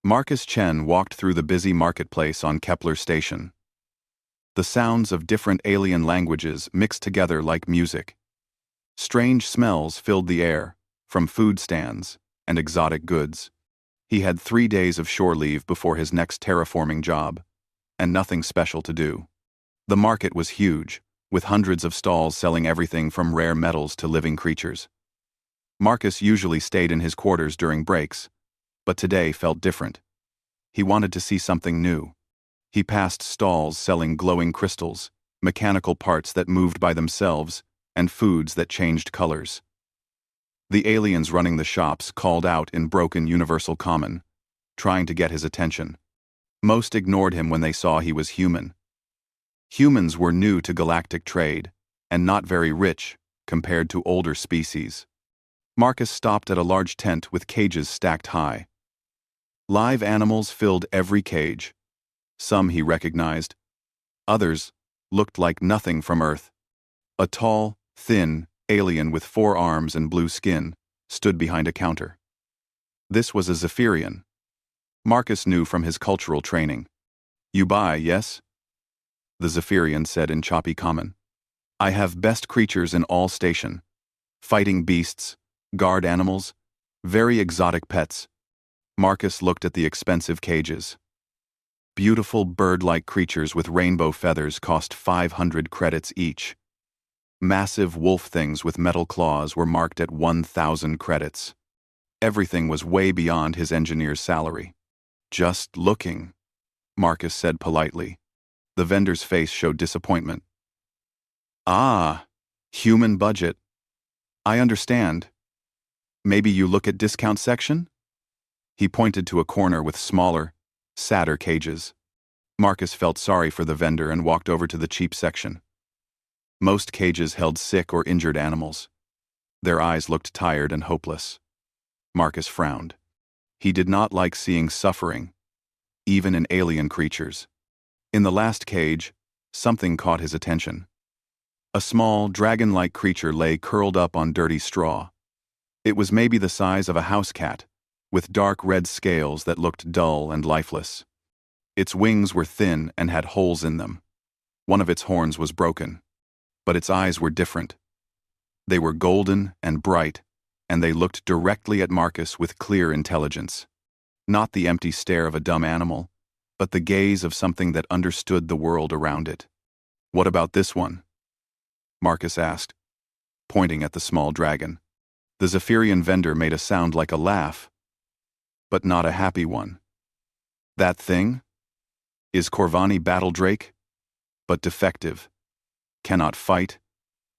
Marcus Chen walked through the busy marketplace on Kepler Station. The sounds of different alien languages mixed together like music. Strange smells filled the air, from food stands and exotic goods. He had 3 days of shore leave before his next terraforming job, and nothing special to do. The market was huge, with hundreds of stalls selling everything from rare metals to living creatures. Marcus usually stayed in his quarters during breaks, but today felt different. He wanted to see something new. He passed stalls selling glowing crystals, mechanical parts that moved by themselves, and foods that changed colors. The aliens running the shops called out in broken universal common, trying to get his attention. Most ignored him when they saw he was human. Humans were new to galactic trade, and not very rich compared to older species. Marcus stopped at a large tent with cages stacked high. Live animals filled every cage. Some he recognized. Others looked like nothing from Earth. A tall, thin alien with 4 arms and blue skin stood behind a counter. This was a Zephyrian. Marcus knew from his cultural training. "You buy, yes?" The Zephyrian said in choppy common. "I have best creatures in all station. Fighting beasts, guard animals, very exotic pets." Marcus looked at the expensive cages. Beautiful bird-like creatures with rainbow feathers cost 500 credits each. Massive wolf things with metal claws were marked at 1,000 credits. Everything was way beyond his engineer's salary. "Just looking," Marcus said politely. The vendor's face showed disappointment. "Ah, human budget. I understand. Maybe you look at discount section?" He pointed to a corner with smaller, sadder cages. Marcus felt sorry for the vendor and walked over to the cheap section. Most cages held sick or injured animals. Their eyes looked tired and hopeless. Marcus frowned. He did not like seeing suffering, even in alien creatures. In the last cage, something caught his attention. A small, dragon-like creature lay curled up on dirty straw. It was maybe the size of a house cat, with dark red scales that looked dull and lifeless. Its wings were thin and had holes in them. One of its horns was broken. But its eyes were different. They were golden and bright, and they looked directly at Marcus with clear intelligence. Not the empty stare of a dumb animal, but the gaze of something that understood the world around it. "What about this one?" Marcus asked, pointing at the small dragon. The Zephyrian vendor made a sound like a laugh, but not a happy one. "That thing is Corvani Battle Drake, but defective. Cannot fight,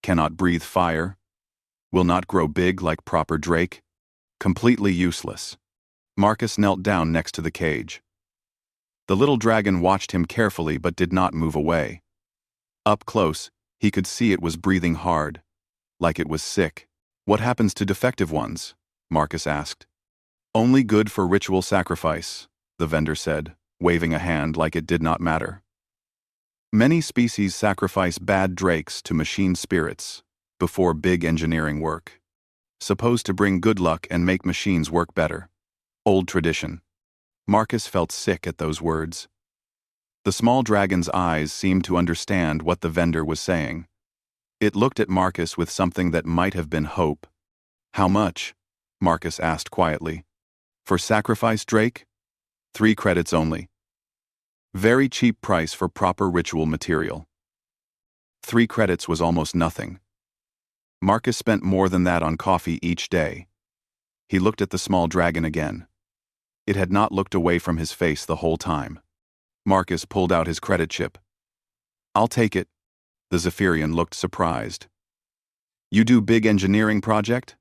cannot breathe fire, will not grow big like proper Drake. Completely useless." Marcus knelt down next to the cage. The little dragon watched him carefully but did not move away. Up close, he could see it was breathing hard, like it was sick. "What happens to defective ones?" Marcus asked. "Only good for ritual sacrifice," the vendor said, waving a hand like it did not matter. "Many species sacrifice bad drakes to machine spirits before big engineering work, supposed to bring good luck and make machines work better. Old tradition." Marcus felt sick at those words. The small dragon's eyes seemed to understand what the vendor was saying. It looked at Marcus with something that might have been hope. "How much?" Marcus asked quietly. "For sacrifice Drake? 3 credits only. Very cheap price for proper ritual material." 3 credits was almost nothing. Marcus spent more than that on coffee each day. He looked at the small dragon again. It had not looked away from his face the whole time. Marcus pulled out his credit chip. "I'll take it." The Zephyrian looked surprised. "You do big engineering project?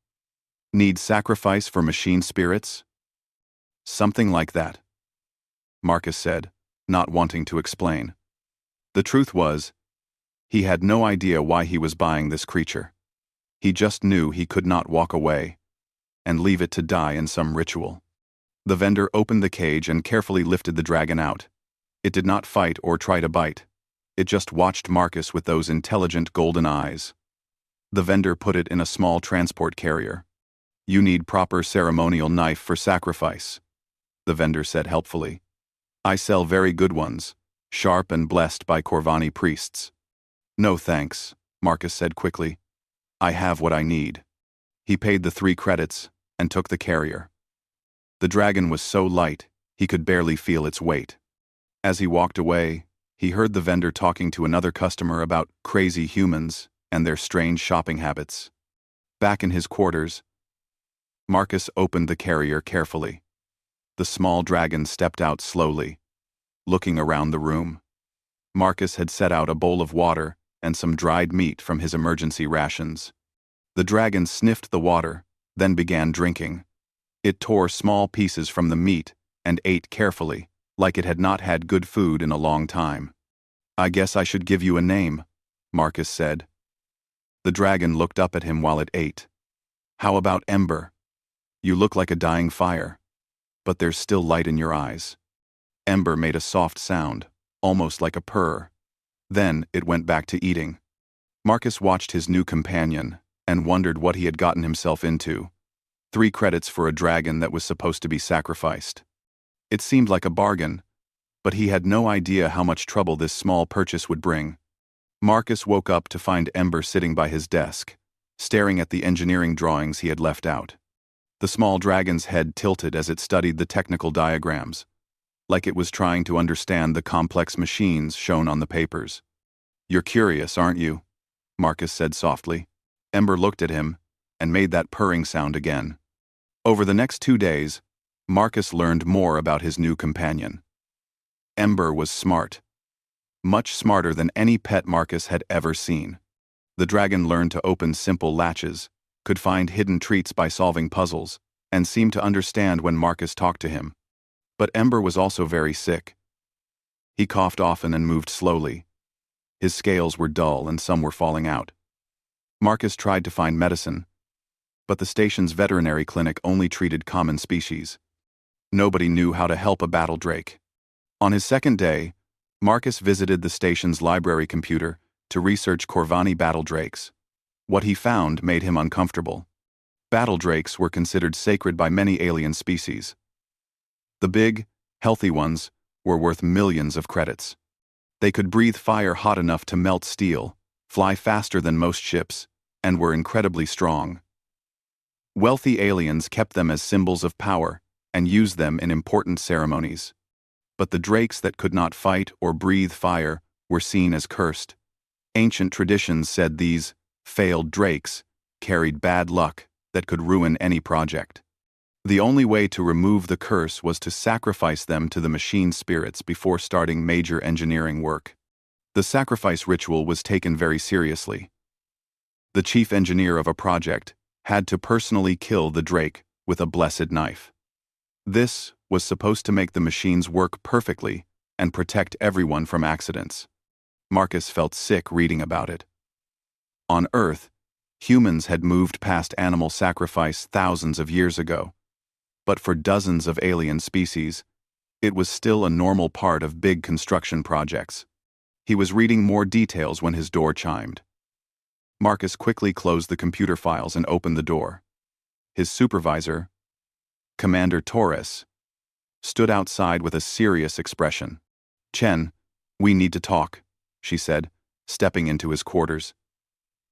Need sacrifice for machine spirits?" "Something like that," Marcus said, not wanting to explain. The truth was, he had no idea why he was buying this creature. He just knew he could not walk away and leave it to die in some ritual. The vendor opened the cage and carefully lifted the dragon out. It did not fight or try to bite. It just watched Marcus with those intelligent golden eyes. The vendor put it in a small transport carrier. "You need proper ceremonial knife for sacrifice. the vendor said helpfully. I sell very good ones, sharp and blessed by Corvani priests. No thanks, Marcus said quickly. I have what I need. He paid the 3 credits and took the carrier. The dragon was so light, he could barely feel its weight. As he walked away, he heard the vendor talking to another customer about crazy humans and their strange shopping habits. Back in his quarters, Marcus opened the carrier carefully. The small dragon stepped out slowly, looking around the room. Marcus had set out a bowl of water and some dried meat from his emergency rations. The dragon sniffed the water, then began drinking. It tore small pieces from the meat and ate carefully, like it had not had good food in a long time. I guess I should give you a name, Marcus said. The dragon looked up at him while it ate. How about Ember? You look like a dying fire, but there's still light in your eyes. Ember made a soft sound, almost like a purr. Then it went back to eating. Marcus watched his new companion and wondered what he had gotten himself into. 3 credits for a dragon that was supposed to be sacrificed. It seemed like a bargain, but he had no idea how much trouble this small purchase would bring. Marcus woke up to find Ember sitting by his desk, staring at the engineering drawings he had left out. The small dragon's head tilted as it studied the technical diagrams, like it was trying to understand the complex machines shown on the papers. You're curious, aren't you? Marcus said softly. Ember looked at him and made that purring sound again. Over the next 2 days, Marcus learned more about his new companion. Ember was smart. Much smarter than any pet Marcus had ever seen. The dragon learned to open simple latches, could find hidden treats by solving puzzles, and seemed to understand when Marcus talked to him. But Ember was also very sick. He coughed often and moved slowly. His scales were dull and some were falling out. Marcus tried to find medicine, but the station's veterinary clinic only treated common species. Nobody knew how to help a battle drake. On his second day, Marcus visited the station's library computer to research Corvani battle drakes. What he found made him uncomfortable. Battle drakes were considered sacred by many alien species. The big, healthy ones were worth millions of credits. They could breathe fire hot enough to melt steel, fly faster than most ships, and were incredibly strong. Wealthy aliens kept them as symbols of power and used them in important ceremonies. But the drakes that could not fight or breathe fire were seen as cursed. Ancient traditions said these failed drakes carried bad luck that could ruin any project. The only way to remove the curse was to sacrifice them to the machine spirits before starting major engineering work. The sacrifice ritual was taken very seriously. The chief engineer of a project had to personally kill the drake with a blessed knife. This was supposed to make the machines work perfectly and protect everyone from accidents. Marcus felt sick reading about it. On Earth, humans had moved past animal sacrifice thousands of years ago. But for dozens of alien species, it was still a normal part of big construction projects. He was reading more details when his door chimed. Marcus quickly closed the computer files and opened the door. His supervisor, Commander Torres, stood outside with a serious expression. "Chen, we need to talk," she said, stepping into his quarters.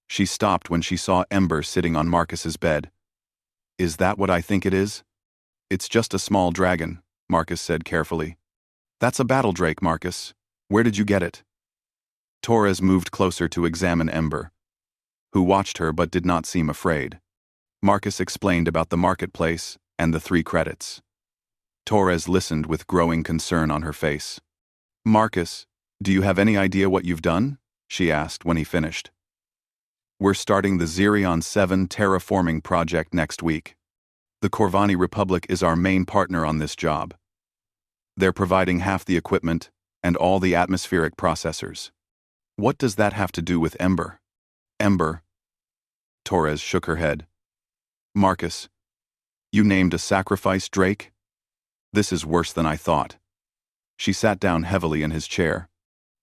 She stopped when she saw Ember sitting on Marcus's bed. "Is that what I think it is?" "It's just a small dragon," Marcus said carefully. "That's a battle drake, Marcus. Where did you get it?" Torres moved closer to examine Ember, who watched her but did not seem afraid. Marcus explained about the marketplace and the 3 credits. Torres listened with growing concern on her face. "Marcus, do you have any idea what you've done?" she asked when he finished. "We're starting the Xerion 7 terraforming project next week. The Corvani Republic is our main partner on this job. They're providing half the equipment and all the atmospheric processors. What does that have to do with Ember?" "Ember?" Torres shook her head. "Marcus, you named a sacrifice drake? This is worse than I thought." She sat down heavily in his chair.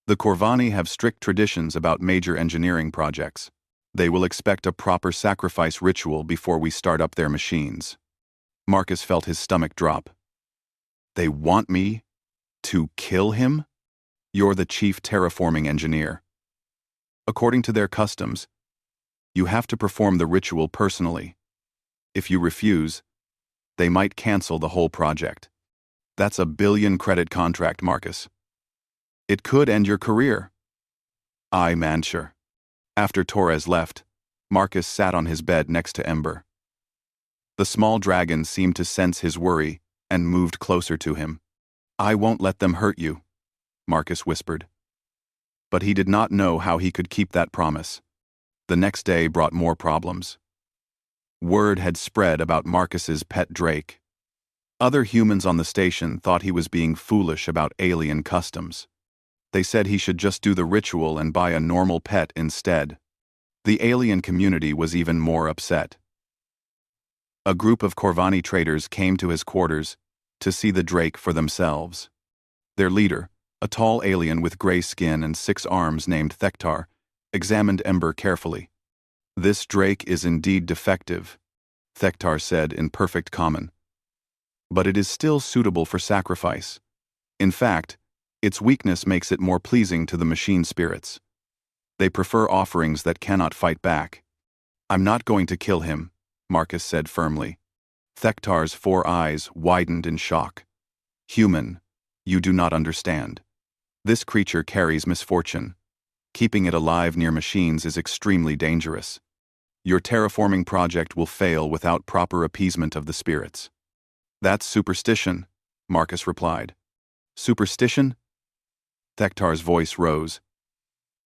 "The Corvani have strict traditions about major engineering projects. They will expect a proper sacrifice ritual before we start up their machines." Marcus felt his stomach drop. They want me to kill him? You're the chief terraforming engineer. According to their customs, you have to perform the ritual personally. If you refuse, they might cancel the whole project. That's a billion-credit contract, Marcus. It could end your career. I Mancher. After Torres left, Marcus sat on his bed next to Ember. The small dragon seemed to sense his worry and moved closer to him. I won't let them hurt you, Marcus whispered. But he did not know how he could keep that promise. The next day brought more problems. Word had spread about Marcus's pet drake. Other humans on the station thought he was being foolish about alien customs. They said he should just do the ritual and buy a normal pet instead. The alien community was even more upset. A group of Corvani traders came to his quarters to see the drake for themselves. Their leader, a tall alien with gray skin and 6 arms named Thektar, examined Ember carefully. This drake is indeed defective, Thektar said in perfect common. But it is still suitable for sacrifice. In fact, its weakness makes it more pleasing to the machine spirits. They prefer offerings that cannot fight back. I'm not going to kill him, Marcus said firmly. Thektar's 4 eyes widened in shock. Human, you do not understand. This creature carries misfortune. Keeping it alive near machines is extremely dangerous. Your terraforming project will fail without proper appeasement of the spirits. That's superstition, Marcus replied. Superstition? Thektar's voice rose.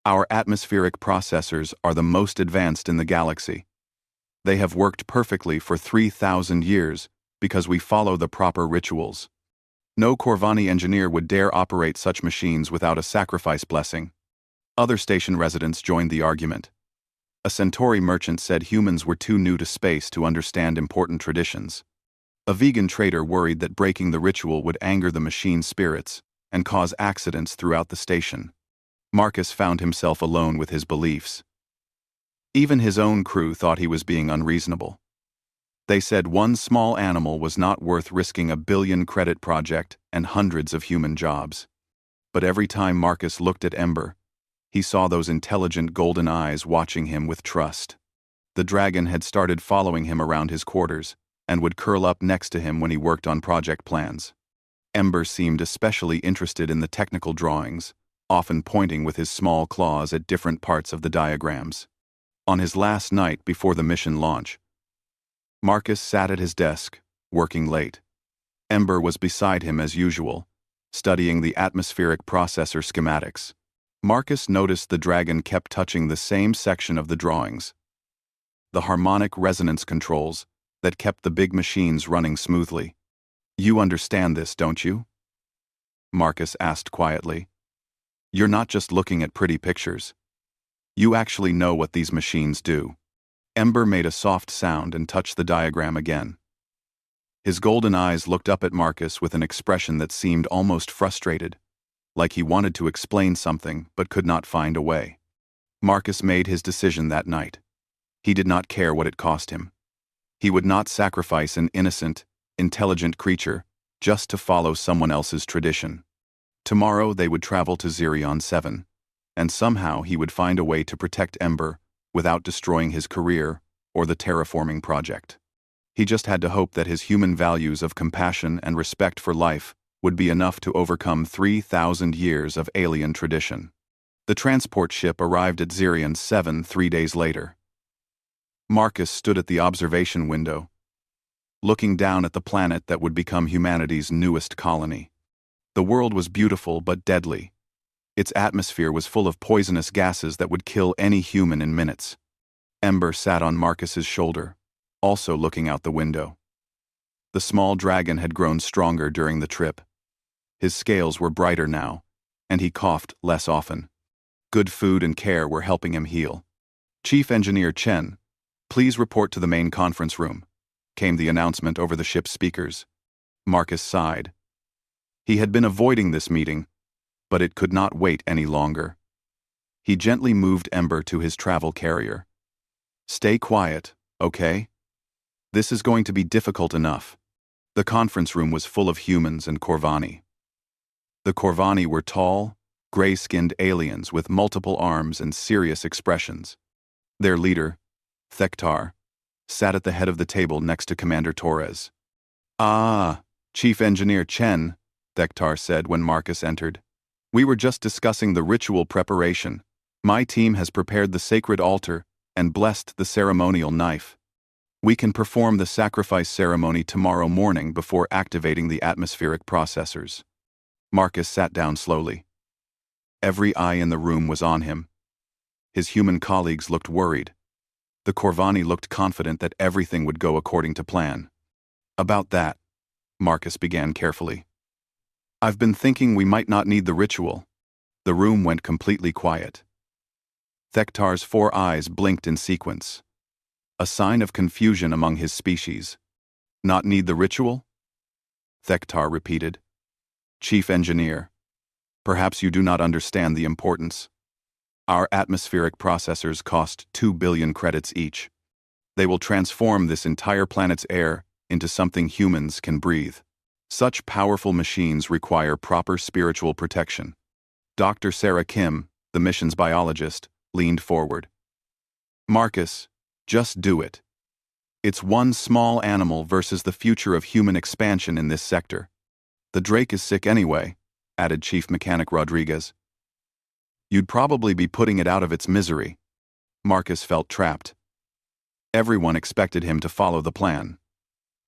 Our atmospheric processors are the most advanced in the galaxy. They have worked perfectly for 3,000 years because we follow the proper rituals. No Corvani engineer would dare operate such machines without a sacrifice blessing. Other station residents joined the argument. A Centauri merchant said humans were too new to space to understand important traditions. A vegan trader worried that breaking the ritual would anger the machine spirits and cause accidents throughout the station. Marcus found himself alone with his beliefs. Even his own crew thought he was being unreasonable. They said one small animal was not worth risking a billion-credit project and hundreds of human jobs. But every time Marcus looked at Ember, he saw those intelligent golden eyes watching him with trust. The dragon had started following him around his quarters and would curl up next to him when he worked on project plans. Ember seemed especially interested in the technical drawings, often pointing with his small claws at different parts of the diagrams. On his last night before the mission launch, Marcus sat at his desk, working late. Ember was beside him as usual, studying the atmospheric processor schematics. Marcus noticed the dragon kept touching the same section of the drawings. The harmonic resonance controls that kept the big machines running smoothly. You understand this, don't you? Marcus asked quietly. You're not just looking at pretty pictures. You actually know what these machines do. Ember made a soft sound and touched the diagram again. His golden eyes looked up at Marcus with an expression that seemed almost frustrated, like he wanted to explain something but could not find a way. Marcus made his decision that night. He did not care what it cost him. He would not sacrifice an innocent, intelligent creature just to follow someone else's tradition. Tomorrow they would travel to Zirion 7, and somehow he would find a way to protect Ember without destroying his career or the terraforming project. He just had to hope that his human values of compassion and respect for life would be enough to overcome 3,000 years of alien tradition. The transport ship arrived at Zirion 7 3 days later. Marcus stood at the observation window, looking down at the planet that would become humanity's newest colony. The world was beautiful but deadly. Its atmosphere was full of poisonous gases that would kill any human in minutes. Ember sat on Marcus's shoulder, also looking out the window. The small dragon had grown stronger during the trip. His scales were brighter now, and he coughed less often. Good food and care were helping him heal. Chief Engineer Chen, please report to the main conference room, came the announcement over the ship's speakers. Marcus sighed. He had been avoiding this meeting, but it could not wait any longer. He gently moved Ember to his travel carrier. Stay quiet, okay? This is going to be difficult enough. The conference room was full of humans and Corvani. The Corvani were tall, gray-skinned aliens with multiple arms and serious expressions. Their leader, Thektar, sat at the head of the table next to Commander Torres. "Ah, Chief Engineer Chen," Thektar said when Marcus entered. "We were just discussing the ritual preparation. My team has prepared the sacred altar and blessed the ceremonial knife. We can perform the sacrifice ceremony tomorrow morning before activating the atmospheric processors." Marcus sat down slowly. Every eye in the room was on him. His human colleagues looked worried. The Corvani looked confident that everything would go according to plan. "About that," Marcus began carefully. "I've been thinking we might not need the ritual." The room went completely quiet. Thektar's 4 eyes blinked in sequence. A sign of confusion among his species. "Not need the ritual?" Thektar repeated. "Chief Engineer, perhaps you do not understand the importance. Our atmospheric processors cost 2 billion credits each. They will transform this entire planet's air into something humans can breathe. Such powerful machines require proper spiritual protection." Dr. Sarah Kim, the mission's biologist, leaned forward. "Marcus, just do it. It's one small animal versus the future of human expansion in this sector. The Drake is sick anyway," added Chief Mechanic Rodriguez. "You'd probably be putting it out of its misery." Marcus felt trapped. Everyone expected him to follow the plan.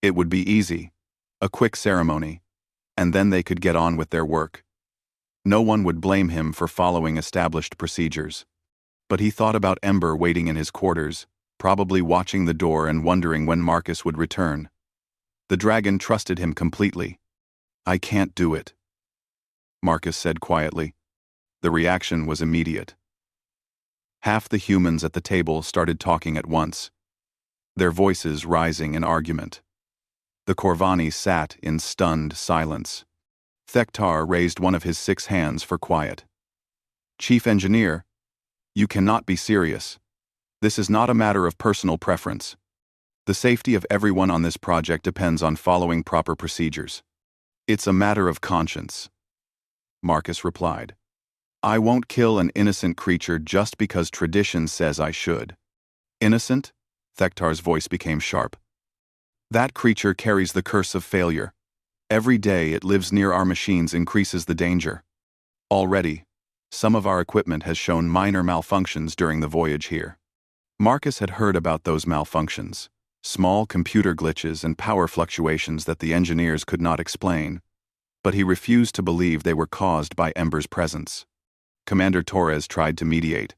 It would be easy, a quick ceremony, and then they could get on with their work. No one would blame him for following established procedures. But he thought about Ember waiting in his quarters, probably watching the door and wondering when Marcus would return. The dragon trusted him completely. "I can't do it," Marcus said quietly. The reaction was immediate. Half the humans at the table started talking at once, their voices rising in argument. The Corvani sat in stunned silence. Thektar raised one of his 6 hands for quiet. "Chief Engineer, you cannot be serious. This is not a matter of personal preference. The safety of everyone on this project depends on following proper procedures. It's a matter of conscience." Marcus replied. "I won't kill an innocent creature just because tradition says I should." "Innocent?" Thektar's voice became sharp. "That creature carries the curse of failure. Every day it lives near our machines increases the danger. Already, some of our equipment has shown minor malfunctions during the voyage here." Marcus had heard about those malfunctions, small computer glitches and power fluctuations that the engineers could not explain, but he refused to believe they were caused by Ember's presence. Commander Torres tried to mediate.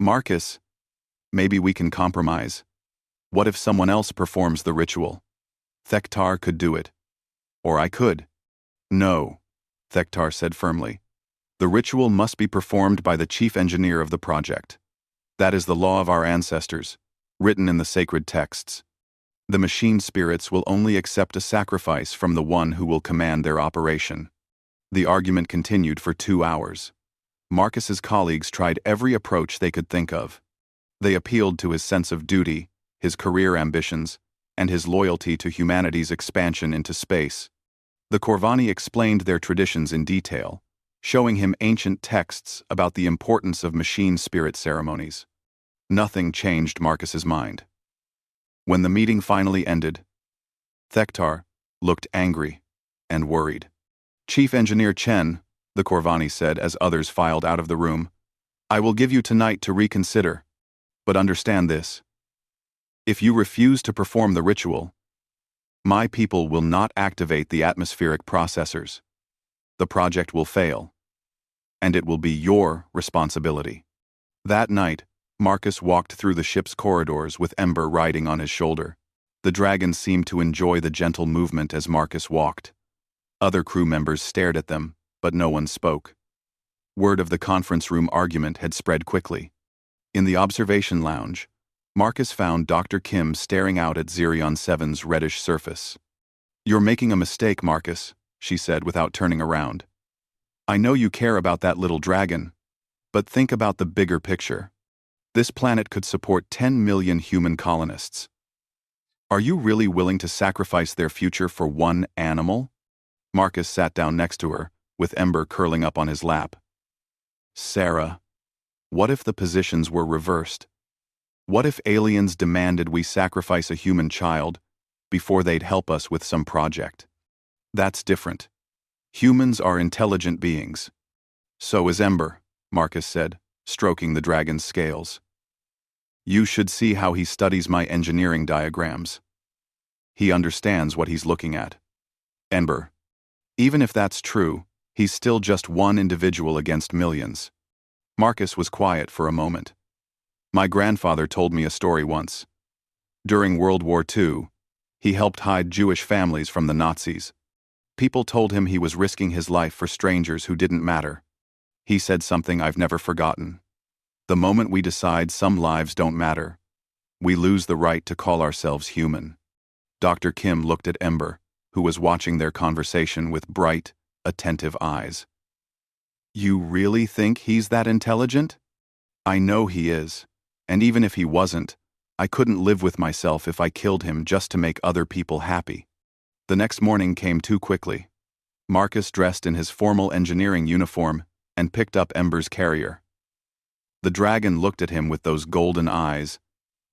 "Marcus, maybe we can compromise. What if someone else performs the ritual? Thektar could do it. Or I could." "No," Thektar said firmly. "The ritual must be performed by the chief engineer of the project. That is the law of our ancestors, written in the sacred texts. The machine spirits will only accept a sacrifice from the one who will command their operation." The argument continued for 2 hours. Marcus's colleagues tried every approach they could think of. They appealed to his sense of duty, his career ambitions, and his loyalty to humanity's expansion into space. The Corvani explained their traditions in detail, showing him ancient texts about the importance of machine spirit ceremonies. Nothing changed Marcus's mind. When the meeting finally ended, Thektar looked angry and worried. "Chief Engineer Chen," the Corvani said as others filed out of the room, "I will give you tonight to reconsider. But understand this. If you refuse to perform the ritual, my people will not activate the atmospheric processors. The project will fail, and it will be your responsibility." That night, Marcus walked through the ship's corridors with Ember riding on his shoulder. The dragon seemed to enjoy the gentle movement as Marcus walked. Other crew members stared at them, but no one spoke. Word of the conference room argument had spread quickly. In the observation lounge, Marcus found Dr. Kim staring out at Xerion 7's reddish surface. "You're making a mistake, Marcus," she said without turning around. "I know you care about that little dragon, but think about the bigger picture. This planet could support 10 million human colonists. Are you really willing to sacrifice their future for one animal? Marcus sat down next to her, with Ember curling up on his lap. Sarah, what if the positions were reversed? What if aliens demanded we sacrifice a human child before they'd help us with some project? That's different. Humans are intelligent beings. So is Ember, Marcus said, stroking the dragon's scales. You should see how he studies my engineering diagrams. He understands what he's looking at. Ember, even if that's true, he's still just one individual against millions. Marcus was quiet for a moment. My grandfather told me a story once. During World War II, he helped hide Jewish families from the Nazis. People told him he was risking his life for strangers who didn't matter. He said something I've never forgotten. The moment we decide some lives don't matter, we lose the right to call ourselves human. Dr. Kim looked at Ember, who was watching their conversation with bright, attentive eyes. You really think he's that intelligent? I know he is, and even if he wasn't, I couldn't live with myself if I killed him just to make other people happy. The next morning came too quickly. Marcus dressed in his formal engineering uniform and picked up Ember's carrier. The dragon looked at him with those golden eyes,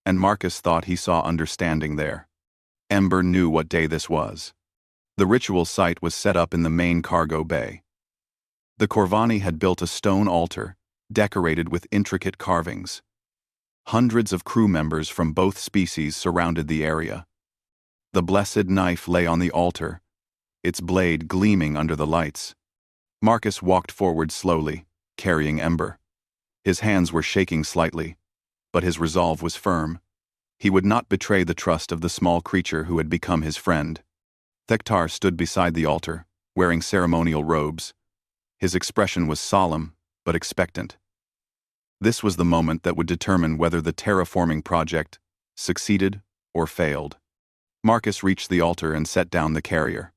and Marcus thought he saw understanding there. Ember knew what day this was. The ritual site was set up in the main cargo bay. The Corvani had built a stone altar, decorated with intricate carvings. Hundreds of crew members from both species surrounded the area. The blessed knife lay on the altar, its blade gleaming under the lights. Marcus walked forward slowly, carrying Ember. His hands were shaking slightly, but his resolve was firm. He would not betray the trust of the small creature who had become his friend. Thektar stood beside the altar, wearing ceremonial robes. His expression was solemn, but expectant. This was the moment that would determine whether the terraforming project succeeded or failed. Marcus reached the altar and set down the carrier.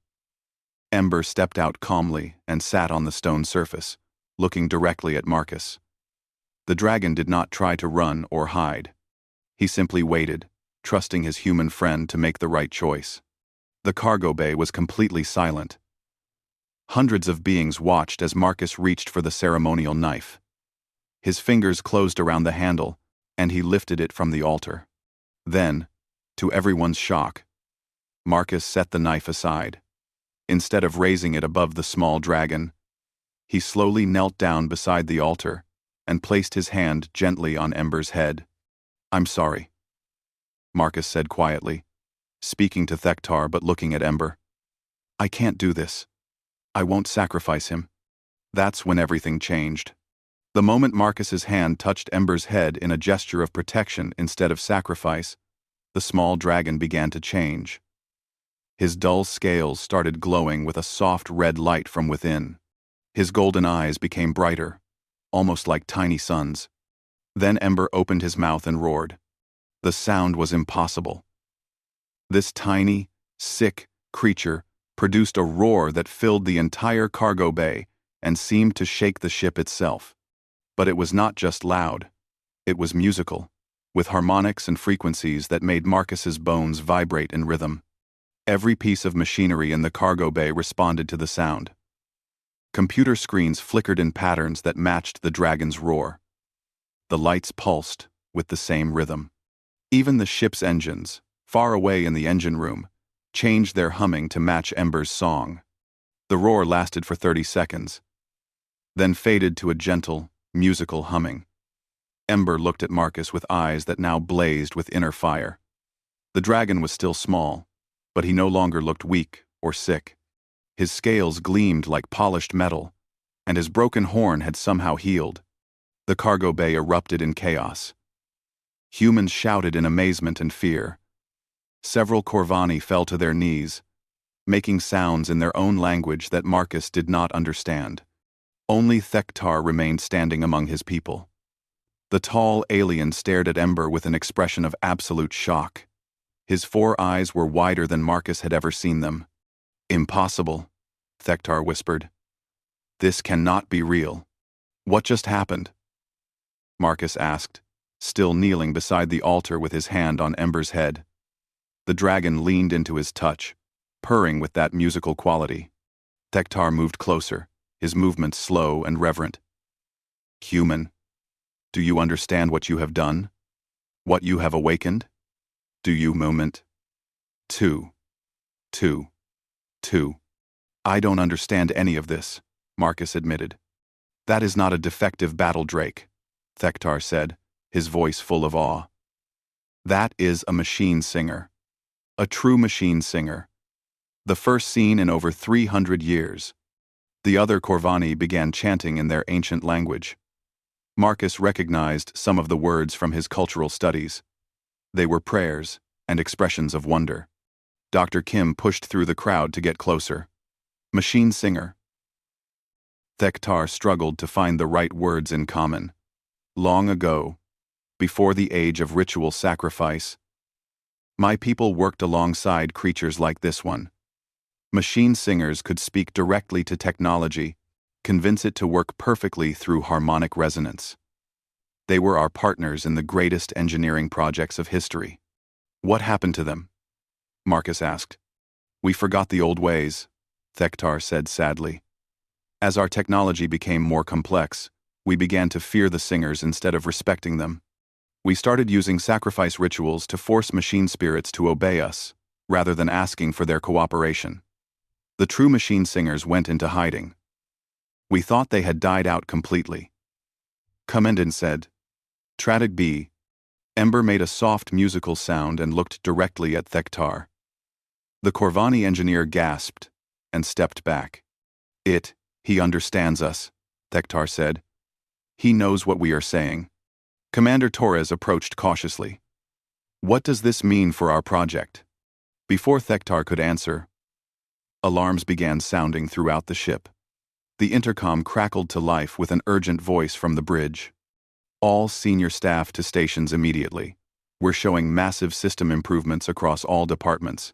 Ember stepped out calmly and sat on the stone surface, looking directly at Marcus. The dragon did not try to run or hide. He simply waited, trusting his human friend to make the right choice. The cargo bay was completely silent. Hundreds of beings watched as Marcus reached for the ceremonial knife. His fingers closed around the handle, and he lifted it from the altar. Then, to everyone's shock, Marcus set the knife aside. Instead of raising it above the small dragon, he slowly knelt down beside the altar and placed his hand gently on Ember's head. I'm sorry, Marcus said quietly, speaking to Thektar but looking at Ember. I can't do this. I won't sacrifice him. That's when everything changed. The moment Marcus's hand touched Ember's head in a gesture of protection instead of sacrifice, the small dragon began to change. His dull scales started glowing with a soft red light from within. His golden eyes became brighter, almost like tiny suns. Then Ember opened his mouth and roared. The sound was impossible. This tiny, sick creature produced a roar that filled the entire cargo bay and seemed to shake the ship itself. But it was not just loud. It was musical, with harmonics and frequencies that made Marcus's bones vibrate in rhythm. Every piece of machinery in the cargo bay responded to the sound. Computer screens flickered in patterns that matched the dragon's roar. The lights pulsed with the same rhythm. Even the ship's engines, far away in the engine room, changed their humming to match Ember's song. The roar lasted for 30 seconds, then faded to a gentle, musical humming. Ember looked at Marcus with eyes that now blazed with inner fire. The dragon was still small, but he no longer looked weak or sick. His scales gleamed like polished metal, and his broken horn had somehow healed. The cargo bay erupted in chaos. Humans shouted in amazement and fear. Several Corvani fell to their knees, making sounds in their own language that Marcus did not understand. Only Thektar remained standing among his people. The tall alien stared at Ember with an expression of absolute shock. His 4 eyes were wider than Marcus had ever seen them. Impossible, Thektar whispered. This cannot be real. What just happened? Marcus asked, still kneeling beside the altar with his hand on Ember's head. The dragon leaned into his touch, purring with that musical quality. Thektar moved closer, his movements slow and reverent. Human, do you understand what you have done? What you have awakened? Do you moment? Two. I don't understand any of this, Marcus admitted. That is not a defective battle drake, Thektar said, his voice full of awe. That is a machine singer. A true machine singer. The first seen in over 300 years. The other Corvani began chanting in their ancient language. Marcus recognized some of the words from his cultural studies. They were prayers and expressions of wonder. Dr. Kim pushed through the crowd to get closer. Machine singer. Thektar struggled to find the right words in common. Long ago, before the age of ritual sacrifice, my people worked alongside creatures like this one. Machine singers could speak directly to technology, convince it to work perfectly through harmonic resonance. They were our partners in the greatest engineering projects of history. What happened to them? Marcus asked. We forgot the old ways, Thektar said sadly. As our technology became more complex, we began to fear the singers instead of respecting them. We started using sacrifice rituals to force machine spirits to obey us, rather than asking for their cooperation. The true machine singers went into hiding. We thought they had died out completely. Commandant said. Tradig B. Ember made a soft musical sound and looked directly at Thektar. The Corvani engineer gasped and stepped back. He understands us, Thektar said. He knows what we are saying. Commander Torres approached cautiously. What does this mean for our project? Before Thektar could answer, alarms began sounding throughout the ship. The intercom crackled to life with an urgent voice from the bridge. All senior staff to stations immediately. We're showing massive system improvements across all departments.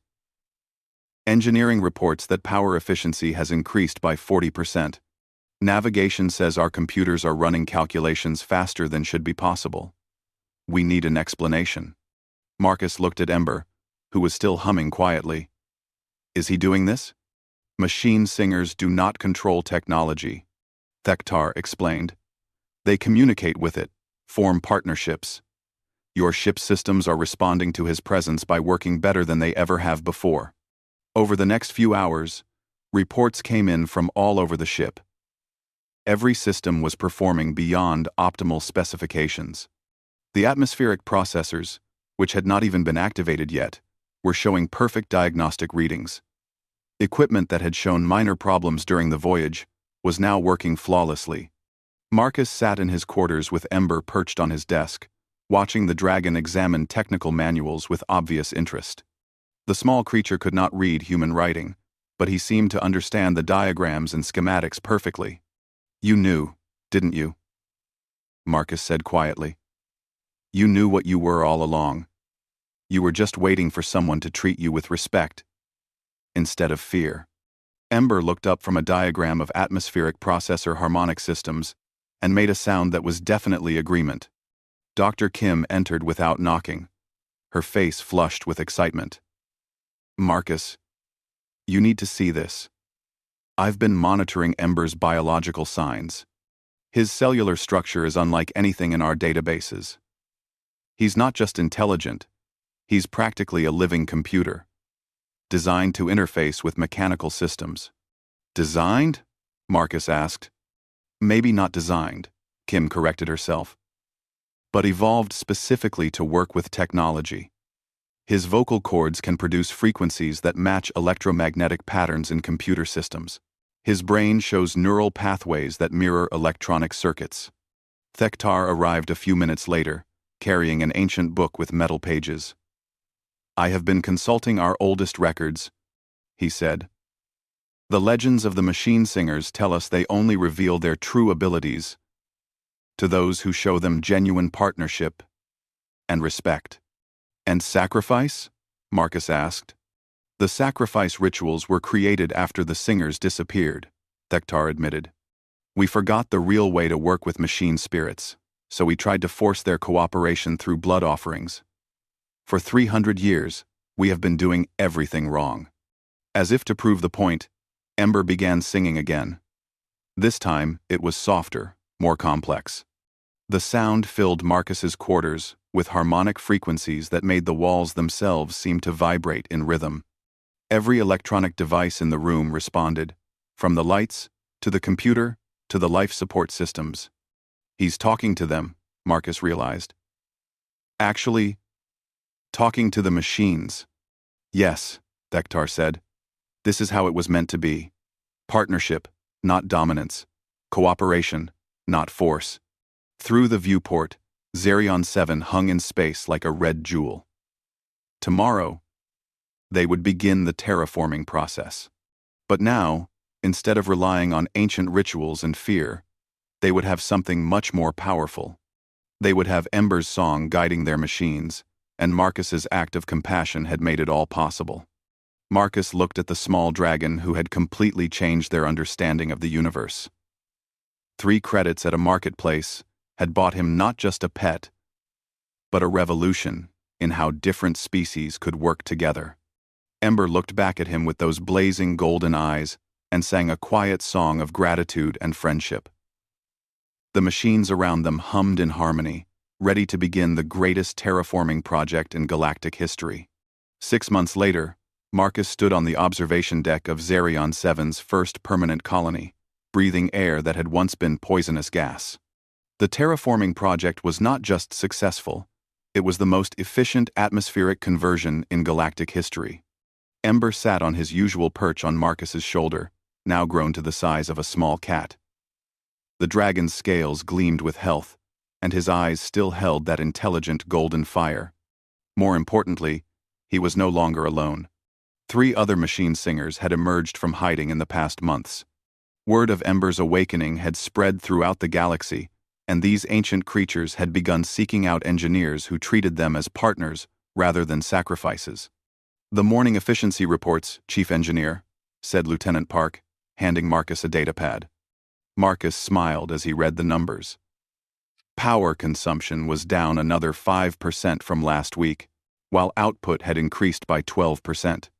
Engineering reports that power efficiency has increased by 40%. Navigation says our computers are running calculations faster than should be possible. We need an explanation. Marcus looked at Ember, who was still humming quietly. Is he doing this? Machine singers do not control technology, Thektar explained. They communicate with it, form partnerships. Your ship systems are responding to his presence by working better than they ever have before. Over the next few hours, reports came in from all over the ship. Every system was performing beyond optimal specifications. The atmospheric processors, which had not even been activated yet, were showing perfect diagnostic readings. Equipment that had shown minor problems during the voyage was now working flawlessly. Marcus sat in his quarters with Ember perched on his desk, watching the dragon examine technical manuals with obvious interest. The small creature could not read human writing, but he seemed to understand the diagrams and schematics perfectly. You knew, didn't you? Marcus said quietly. You knew what you were all along. You were just waiting for someone to treat you with respect, instead of fear. Ember looked up from a diagram of atmospheric processor harmonic systems and made a sound that was definitely agreement. Dr. Kim entered without knocking, her face flushed with excitement. Marcus, you need to see this. I've been monitoring Ember's biological signs. His cellular structure is unlike anything in our databases. He's not just intelligent, he's practically a living computer, designed to interface with mechanical systems. Designed? Marcus asked. Maybe not designed, Kim corrected herself, but evolved specifically to work with technology. His vocal cords can produce frequencies that match electromagnetic patterns in computer systems. His brain shows neural pathways that mirror electronic circuits. Thektar arrived a few minutes later, carrying an ancient book with metal pages. I have been consulting our oldest records, he said. The legends of the machine singers tell us they only reveal their true abilities to those who show them genuine partnership and respect. And sacrifice? Marcus asked. The sacrifice rituals were created after the singers disappeared, Thektar admitted. We forgot the real way to work with machine spirits, so we tried to force their cooperation through blood offerings. For 300 years, We have been doing everything wrong." As if to prove the point, Ember began singing again. This time, it was softer, more complex. The sound filled Marcus's quarters with harmonic frequencies that made the walls themselves seem to vibrate in rhythm. Every electronic device in the room responded, from the lights, to the computer, to the life support systems. He's talking to them, Marcus realized. Actually, talking to the machines. Yes, Thektar said. This is how it was meant to be. Partnership, not dominance. Cooperation, not force. Through the viewport, Zerion 7 hung in space like a red jewel. Tomorrow, they would begin the terraforming process. But now, instead of relying on ancient rituals and fear, they would have something much more powerful. They would have Ember's song guiding their machines, and Marcus's act of compassion had made it all possible. Marcus looked at the small dragon who had completely changed their understanding of the universe. 3 credits at a marketplace had bought him not just a pet, but a revolution in how different species could work together. Ember looked back at him with those blazing golden eyes and sang a quiet song of gratitude and friendship. The machines around them hummed in harmony, ready to begin the greatest terraforming project in galactic history. 6 months later, Marcus stood on the observation deck of Zerion 7's first permanent colony, breathing air that had once been poisonous gas. The terraforming project was not just successful, it was the most efficient atmospheric conversion in galactic history. Ember sat on his usual perch on Marcus's shoulder, now grown to the size of a small cat. The dragon's scales gleamed with health, and his eyes still held that intelligent golden fire. More importantly, he was no longer alone. 3 other machine singers had emerged from hiding in the past months. Word of Ember's awakening had spread throughout the galaxy, and these ancient creatures had begun seeking out engineers who treated them as partners rather than sacrifices. "The morning efficiency reports, Chief Engineer," said Lieutenant Park, handing Marcus a datapad. Marcus smiled as he read the numbers. Power consumption was down another 5% from last week, while output had increased by 12%.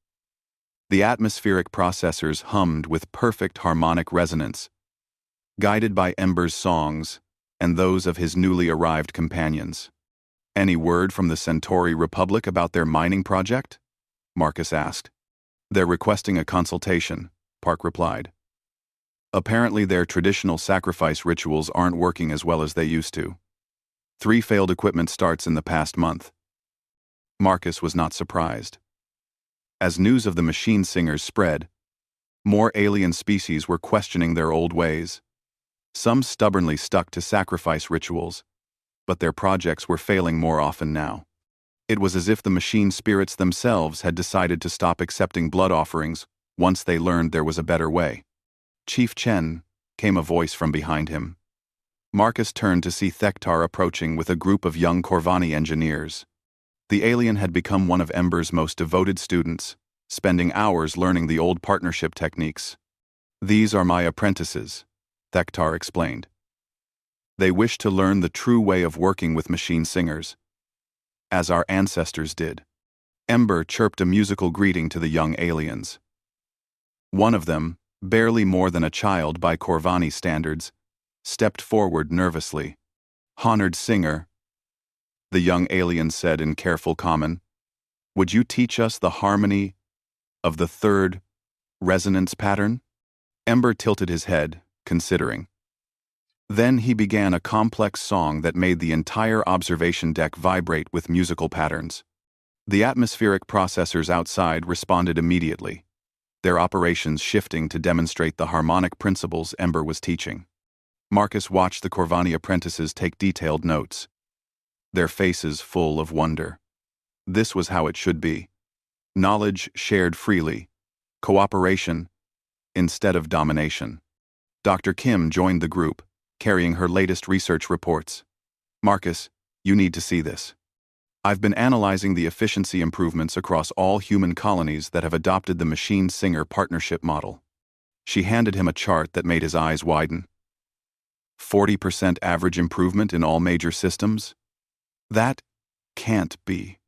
The atmospheric processors hummed with perfect harmonic resonance, guided by Ember's songs and those of his newly arrived companions. "Any word from the Centauri Republic about their mining project?" Marcus asked. "They're requesting a consultation," Park replied. "Apparently their traditional sacrifice rituals aren't working as well as they used to. 3 failed equipment starts in the past month." Marcus was not surprised. As news of the machine singers spread, more alien species were questioning their old ways. Some stubbornly stuck to sacrifice rituals, but their projects were failing more often now. It was as if the machine spirits themselves had decided to stop accepting blood offerings once they learned there was a better way. "Chief Chen," came a voice from behind him. Marcus turned to see Thektar approaching with a group of young Corvani engineers. The alien had become one of Ember's most devoted students, spending hours learning the old partnership techniques. "These are my apprentices," Thektar explained. "They wish to learn the true way of working with machine singers, as our ancestors did." Ember chirped a musical greeting to the young aliens. One of them, barely more than a child by Corvani standards, stepped forward nervously. "Honored singer," the young alien said in careful common, "would you teach us the harmony of the 3rd resonance pattern?" Ember tilted his head, considering. Then he began a complex song that made the entire observation deck vibrate with musical patterns. The atmospheric processors outside responded immediately, their operations shifting to demonstrate the harmonic principles Ember was teaching. Marcus watched the Corvani apprentices take detailed notes, their faces full of wonder. This was how it should be. Knowledge shared freely, cooperation instead of domination. Dr. Kim joined the group, carrying her latest research reports. "Marcus, you need to see this. I've been analyzing the efficiency improvements across all human colonies that have adopted the machine-singer partnership model." She handed him a chart that made his eyes widen. 40% average improvement in all major systems? That can't be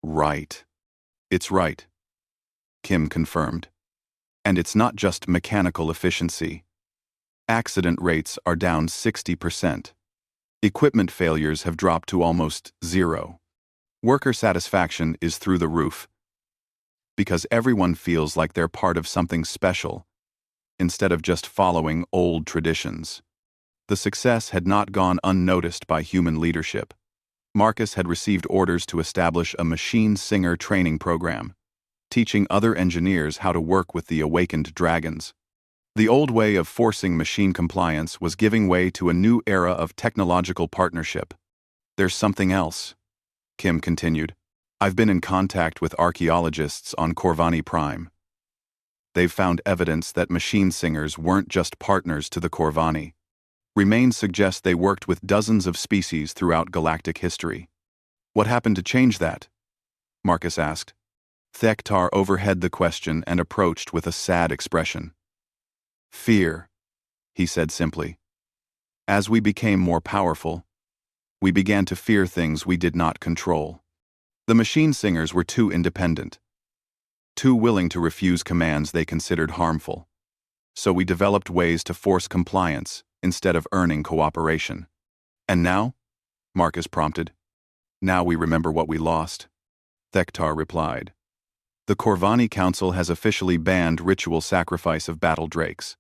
right. It's right, Kim confirmed. And it's not just mechanical efficiency. Accident rates are down 60%. Equipment failures have dropped to almost zero. Worker satisfaction is through the roof because everyone feels like they're part of something special instead of just following old traditions. The success had not gone unnoticed by human leadership. Marcus had received orders to establish a machine singer training program, teaching other engineers how to work with the awakened dragons. The old way of forcing machine compliance was giving way to a new era of technological partnership. There's something else, Kim continued. I've been in contact with archaeologists on Corvani Prime. They've found evidence that machine singers weren't just partners to the Corvani. Remains suggest they worked with dozens of species throughout galactic history. What happened to change that? Marcus asked. Thektar overheard the question and approached with a sad expression. Fear, he said simply. As we became more powerful, we began to fear things we did not control. The machine singers were too independent, too willing to refuse commands they considered harmful. So we developed ways to force compliance instead of earning cooperation. And now? Marcus prompted. Now we remember what we lost, Thektar replied. The Corvani Council has officially banned ritual sacrifice of battle drakes.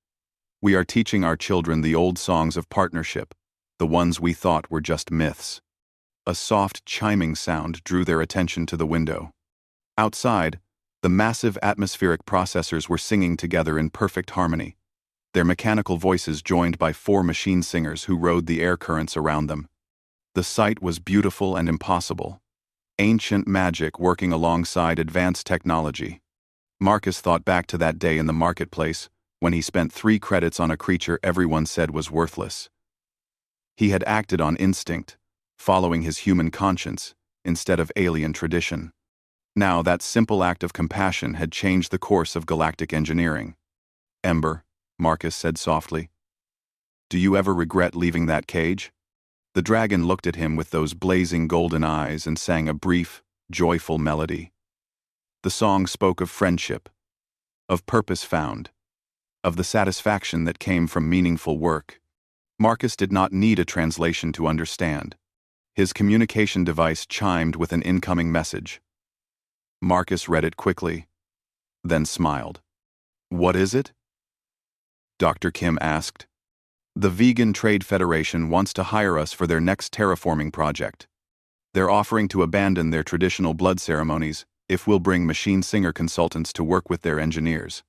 We are teaching our children the old songs of partnership, the ones we thought were just myths. A soft chiming sound drew their attention to the window. Outside, the massive atmospheric processors were singing together in perfect harmony, their mechanical voices joined by 4 machine singers who rode the air currents around them. The sight was beautiful and impossible. Ancient magic working alongside advanced technology. Marcus thought back to that day in the marketplace when he spent 3 credits on a creature everyone said was worthless. He had acted on instinct, following his human conscience instead of alien tradition. Now that simple act of compassion had changed the course of galactic engineering. Ember, Marcus said softly. Do you ever regret leaving that cage? The dragon looked at him with those blazing golden eyes and sang a brief, joyful melody. The song spoke of friendship, of purpose found, of the satisfaction that came from meaningful work. Marcus did not need a translation to understand. His communication device chimed with an incoming message. Marcus read it quickly, then smiled. What is it? Dr. Kim asked. The Vegan Trade Federation wants to hire us for their next terraforming project. They're offering to abandon their traditional blood ceremonies if we'll bring machine singer consultants to work with their engineers.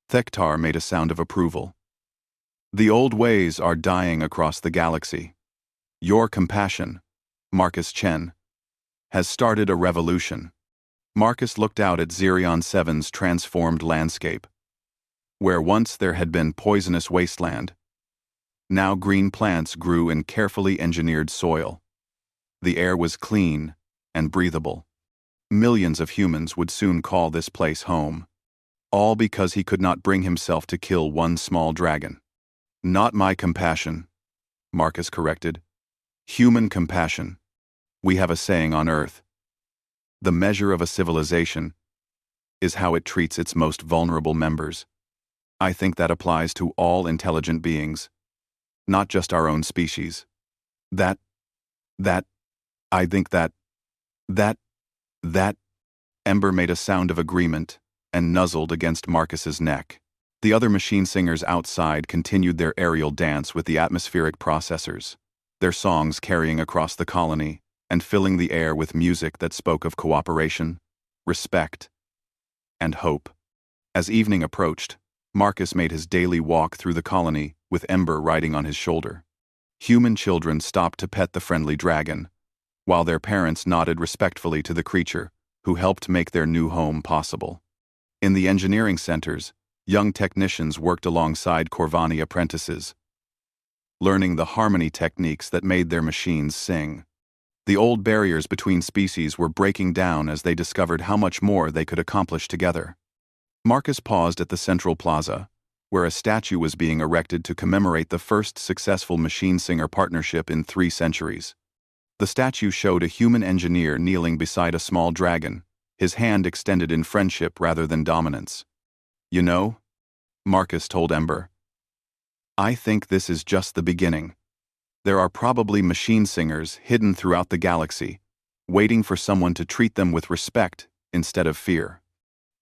Thektar made a sound of approval. The old ways are dying across the galaxy. Your compassion, Marcus Chen, has started a revolution. Marcus looked out at Xerion 7's transformed landscape. Where once there had been poisonous wasteland, now green plants grew in carefully engineered soil. The air was clean and breathable. Millions of humans would soon call this place home. All because he could not bring himself to kill one small dragon. Not my compassion, Marcus corrected. Human compassion. We have a saying on Earth. The measure of a civilization is how it treats its most vulnerable members. I think that applies to all intelligent beings, not just our own species. I think that, Ember made a sound of agreement and nuzzled against Marcus's neck. The other machine singers outside continued their aerial dance with the atmospheric processors, their songs carrying across the colony and filling the air with music that spoke of cooperation, respect, and hope. As evening approached, Marcus made his daily walk through the colony with Ember riding on his shoulder. Human children stopped to pet the friendly dragon, while their parents nodded respectfully to the creature who helped make their new home possible. In the engineering centers, young technicians worked alongside Corvani apprentices, learning the harmony techniques that made their machines sing. The old barriers between species were breaking down as they discovered how much more they could accomplish together. Marcus paused at the central plaza, where a statue was being erected to commemorate the first successful machine-singer partnership in 3 centuries. The statue showed a human engineer kneeling beside a small dragon, his hand extended in friendship rather than dominance. "You know," Marcus told Ember, "I think this is just the beginning. There are probably machine singers hidden throughout the galaxy, waiting for someone to treat them with respect instead of fear."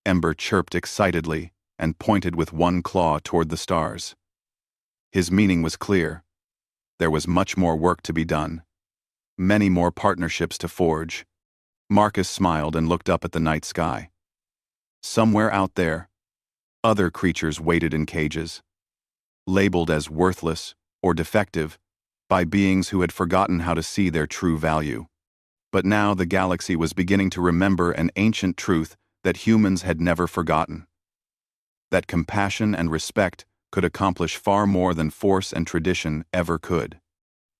Ember chirped excitedly and pointed with one claw toward the stars. His meaning was clear. There was much more work to be done. Many more partnerships to forge. Marcus smiled and looked up at the night sky. Somewhere out there, other creatures waited in cages, labeled as worthless or defective by beings who had forgotten how to see their true value. But now the galaxy was beginning to remember an ancient truth that humans had never forgotten: that compassion and respect could accomplish far more than force and tradition ever could.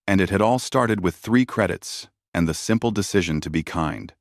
And it had all started with 3 credits and the simple decision to be kind.